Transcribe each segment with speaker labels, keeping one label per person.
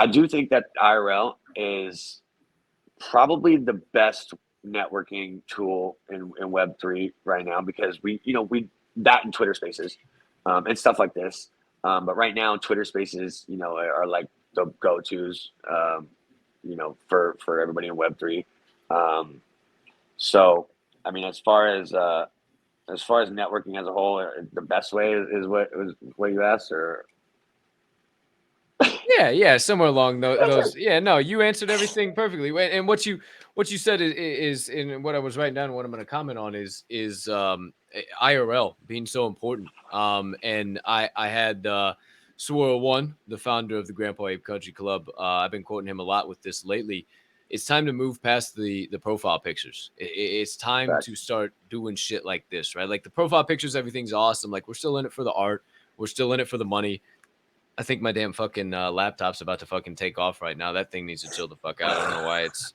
Speaker 1: I do think that IRL is probably the best networking tool in Web3 right now, because we that and Twitter Spaces, and stuff like this. But right now, Twitter Spaces, are like the go tos, for everybody in Web3. Um, so, I mean, as far as networking as a whole, the best way is what you asked, or
Speaker 2: Yeah, somewhere along those. Yeah, no, you answered everything perfectly. And what you said is in what I was writing down. And what I'm going to comment on is IRL being so important. And I had Swirl One, the founder of the Grandpa Ape Country Club. I've been quoting him a lot with this lately. It's time to move past the profile pictures. It's time to
Speaker 1: facts.
Speaker 2: start doing shit like this, right? Like the profile pictures, everything's awesome. Like we're still in it for the art. We're still in it for the money. I think my damn fucking laptop's about to fucking take off right now. That thing needs to chill the fuck out. I don't know why it's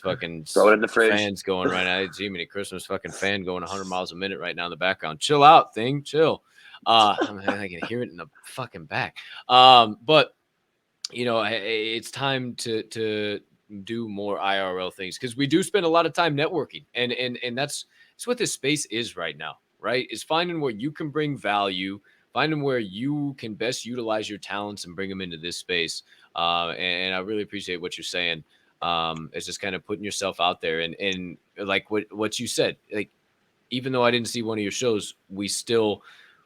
Speaker 2: fucking
Speaker 1: Throw it in the fridge.
Speaker 2: fans going right now. Jiminy Christmas fucking fan going 100 miles a minute right now in the background. Chill out, thing, chill. I can hear it in the fucking back. But it's time to do more IRL things because we do spend a lot of time networking, and that's what this space is right now, right? Is finding where you can bring value, finding where you can best utilize your talents and bring them into this space. And I really appreciate what you're saying. It's just kind of putting yourself out there, and like what you said, like even though I didn't see one of your shows, we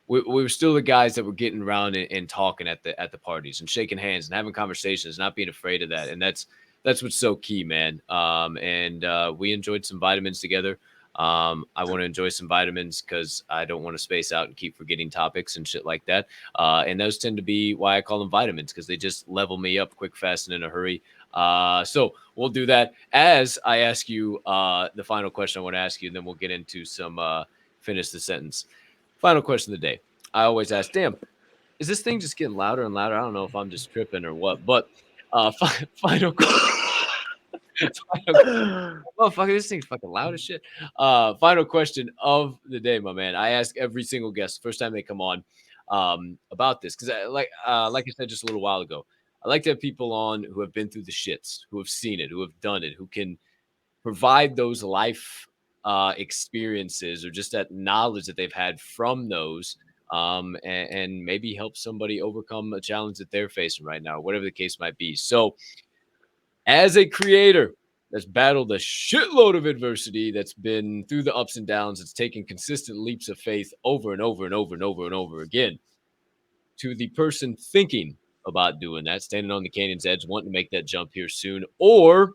Speaker 2: were still the guys that were getting around and talking at the parties and shaking hands and having conversations, not being afraid of that. And that's what's so key, man. And we enjoyed some vitamins together. I want to enjoy some vitamins because I don't want to space out and keep forgetting topics and shit like that. And those tend to be why I call them vitamins because they just level me up quick, fast, and in a hurry. So we'll do that as I ask you the final question I want to ask you, and then we'll get into some finish the sentence. Final question of the day. I always ask, damn, is this thing just getting louder and louder? I don't know if I'm just tripping or what, but final final oh fuck, this thing's fucking loud as shit. Final question of the day, my man. I ask every single guest first time they come on about this because like I said just a little while ago, I like to have people on who have been through the shits, who have seen it, who have done it, who can provide those life experiences or just that knowledge that they've had from those, and maybe help somebody overcome a challenge that they're facing right now, whatever the case might be. So, as a creator that's battled a shitload of adversity, that's been through the ups and downs, that's taken consistent leaps of faith over and over and over and over and over again, to the person thinking about doing that, standing on the canyon's edge, wanting to make that jump here soon, or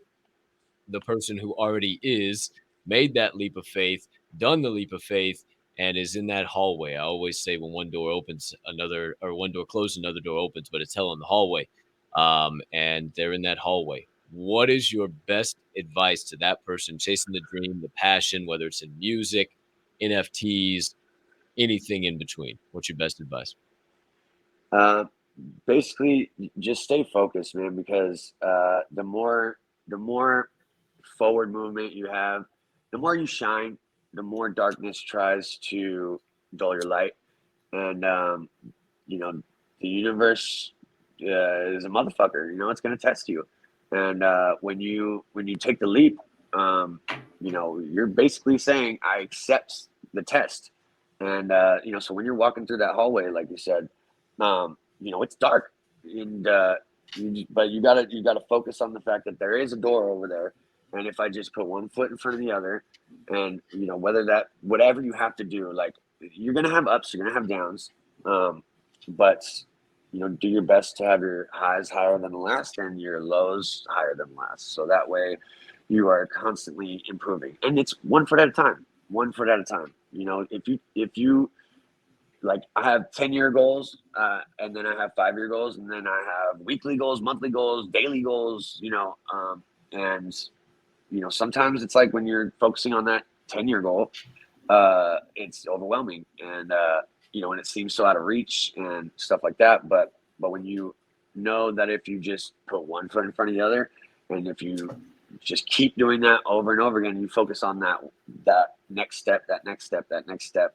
Speaker 2: the person who already is made that leap of faith, done the leap of faith, and is in that hallway. I always say when one door opens, another, or one door closes, another door opens, but it's hell in the hallway. And they're in that hallway. What is your best advice to that person chasing the dream, the passion, whether it's in music, NFTs, anything in between? What's your best advice?
Speaker 1: Uh, Basically, just stay focused, man, because the more forward movement you have, the more you shine, the more darkness tries to dull your light. And you know, the universe is a motherfucker. It's going to test you. And when you take the leap, you're basically saying, I accept the test. And so when you're walking through that hallway, like you said, it's dark, and but you gotta focus on the fact that there is a door over there, and if I just put one foot in front of the other, and whatever you have to do, like, you're gonna have ups, you're gonna have downs, but do your best to have your highs higher than the last and your lows higher than last, so that way you are constantly improving, and it's one foot at a time, one foot at a time. If you like, I have 10-year goals, and then I have 5-year goals, and then I have weekly goals, monthly goals, daily goals, and sometimes it's like when you're focusing on that 10-year goal, it's overwhelming, and and it seems so out of reach and stuff like that. But when you know that if you just put one foot in front of the other, and if you just keep doing that over and over again, you focus on that next step, that next step, that next step,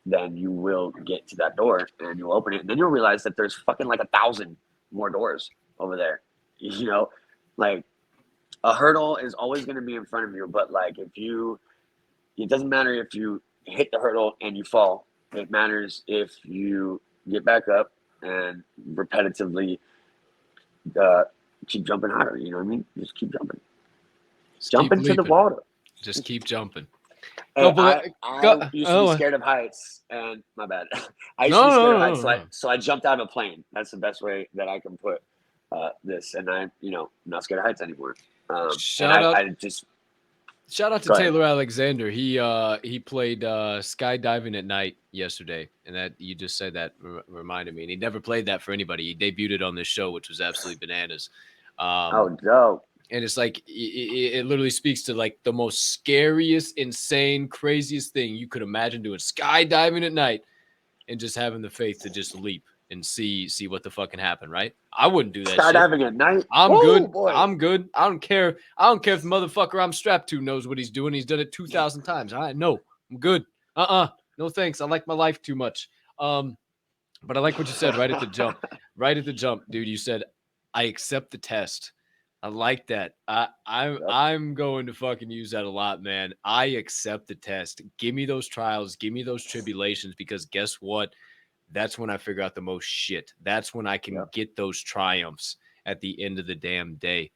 Speaker 1: then you will get to that door and you'll open it, and then you'll realize that there's fucking like 1,000 more doors over there, You know, like a hurdle is always going to be in front of you, but like it doesn't matter if you hit the hurdle and you fall. It matters if you get back up and repetitively keep jumping higher. You know what I mean? Just keep jumping.
Speaker 2: Just
Speaker 1: Jump
Speaker 2: keep
Speaker 1: into the
Speaker 2: leaping.
Speaker 1: water.
Speaker 2: Just keep jumping.
Speaker 1: Hey,
Speaker 2: No, but
Speaker 1: I used to be scared of heights, and my bad. I used to be scared of heights, so I jumped out of a plane. That's the best way that I can put this. And I'm not scared of heights anymore.
Speaker 2: Shout out.
Speaker 1: I just
Speaker 2: Shout out to Taylor Alexander. He played skydiving at night yesterday, and that you just said that reminded me. And he never played that for anybody. He debuted it on this show, which was absolutely bananas.
Speaker 1: Dope.
Speaker 2: And it's like it literally speaks to like the most scariest, insane, craziest thing you could imagine doing: skydiving at night, and just having the faith to just leap and see what the fuck can happen. Right? I wouldn't do that.
Speaker 1: Skydiving at night.
Speaker 2: I'm good.
Speaker 1: Boy.
Speaker 2: I'm good. I don't care. I don't care if the motherfucker I'm strapped to knows what he's doing. He's done it 2,000 times. I know. I'm good. No thanks. I like my life too much. But I like what you said right at the jump. Right at the jump, dude. You said, I accept the test. I like that. I'm going to fucking use that a lot, man. I accept the test. Give me those trials. Give me those tribulations, because guess what? That's when I figure out the most shit. That's when I can get those triumphs at the end of the damn day.